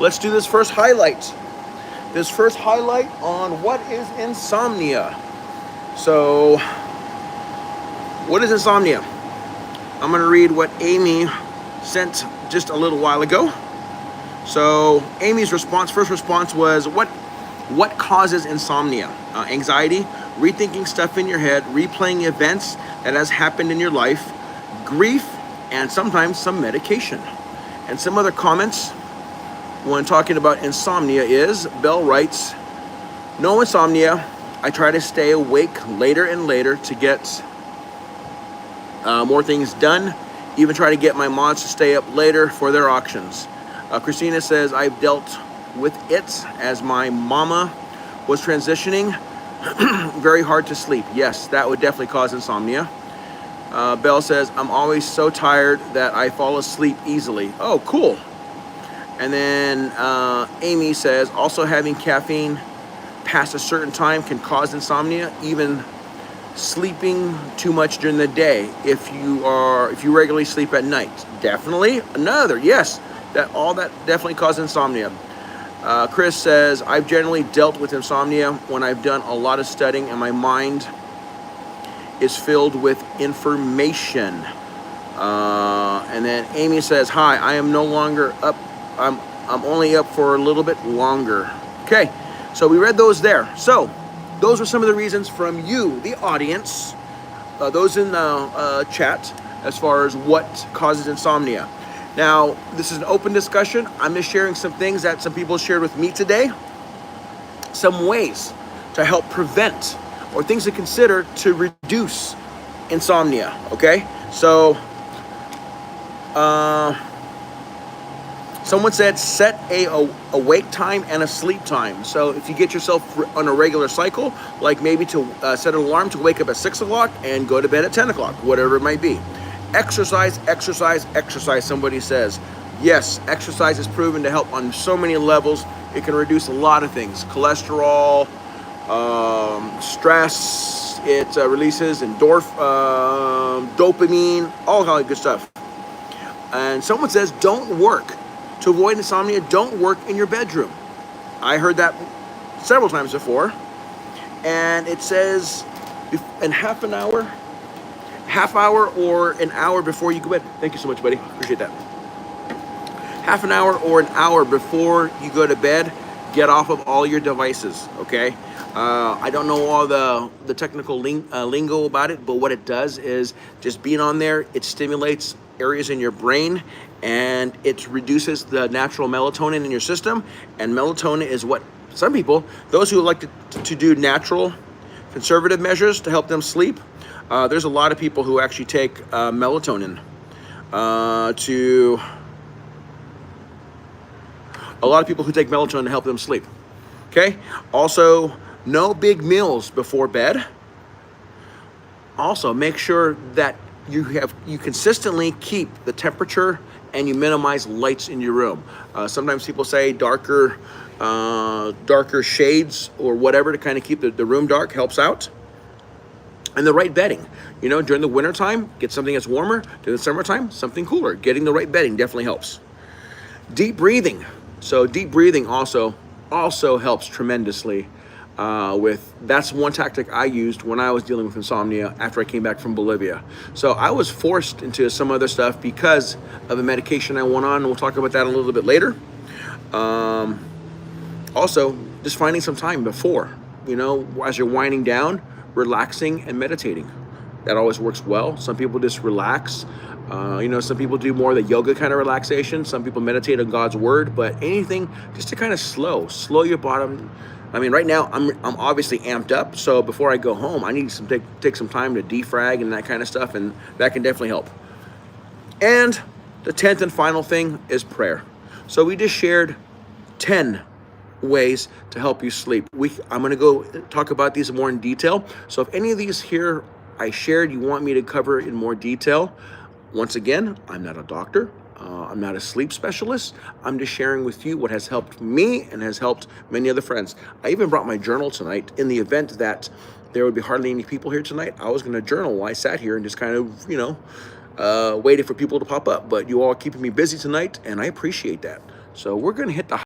let's do this first highlight. This first highlight on what is insomnia. So, what is insomnia? I'm going to read what Amy sent just a little while ago. So, Amy's first response was, what causes insomnia? Anxiety, rethinking stuff in your head, replaying events that has happened in your life, grief, and sometimes some medication. And some other comments when talking about insomnia is, Belle writes, no insomnia. I try to stay awake later and later to get more things done. Even try to get my mods to stay up later for their auctions. Christina says, I've dealt with it as my mama was transitioning. Very hard to sleep. Yes, that would definitely cause insomnia. Belle says, I'm always so tired that I fall asleep easily. Oh, cool. And then Amy says, also having caffeine past a certain time can cause insomnia, even sleeping too much during the day if you regularly sleep at night. Definitely another, yes, that definitely causes insomnia. Chris says, I've generally dealt with insomnia when I've done a lot of studying and my mind is filled with information. And then Amy says, hi, I am no longer up. I'm only up for a little bit longer. Okay, so we read those there. So those are some of the reasons from you, the audience, those in the chat, as far as what causes insomnia. Now, this is an open discussion. I'm just sharing some things that some people shared with me today. Some ways to help prevent or things to consider to reduce insomnia, okay? So, someone said set a awake time and a sleep time. So if you get yourself on a regular cycle, like maybe to set an alarm to wake up at 6 o'clock and go to bed at 10 o'clock, whatever it might be. Exercise, somebody says. Yes, exercise is proven to help on so many levels. It can reduce a lot of things. Cholesterol, stress, it releases dopamine, all kind of good stuff. And someone says, don't work. To avoid insomnia, don't work in your bedroom. I heard that several times before. And it says, in half hour or an hour before you go to bed. Thank you so much, buddy. Appreciate that. Half an hour or an hour before you go to bed, get off of all your devices, okay? I don't know all the technical lingo about it, but what it does is just being on there, it stimulates areas in your brain and it reduces the natural melatonin in your system. And melatonin is what some people, those who like to do natural conservative measures to help them sleep, there's a lot of people who actually take melatonin to help them sleep. Okay. Also, no big meals before bed. Also, make sure that you consistently keep the temperature and you minimize lights in your room. Sometimes people say darker shades or whatever to kind of keep the room dark helps out. And the right bedding. You know, during the winter time, get something that's warmer. During the summertime, something cooler. Getting the right bedding definitely helps. Deep breathing. So deep breathing also helps tremendously. That's one tactic I used when I was dealing with insomnia after I came back from Bolivia. So I was forced into some other stuff because of the medication I went on, and we'll talk about that a little bit later. Also, just finding some time before, you know, as you're winding down, relaxing and meditating. That always works well. Some people just relax. Some people do more of the yoga kind of relaxation. Some people meditate on God's word, but anything just to kind of slow your bottom. I mean, right now I'm obviously amped up. So before I go home, I need to take some time to defrag and that kind of stuff. And that can definitely help. And the 10th and final thing is prayer. So we just shared 10 ways to help you sleep. I'm going to go talk about these more in detail. So if any of these here I shared you want me to cover in more detail, once again, I'm not a doctor. I'm not a sleep specialist. I'm just sharing with you what has helped me and has helped many other friends. I even brought my journal tonight in the event that there would be hardly any people here tonight. I was going to journal while I sat here and just kind of, waited for people to pop up. But you all are keeping me busy tonight, and I appreciate that. So we're going to hit the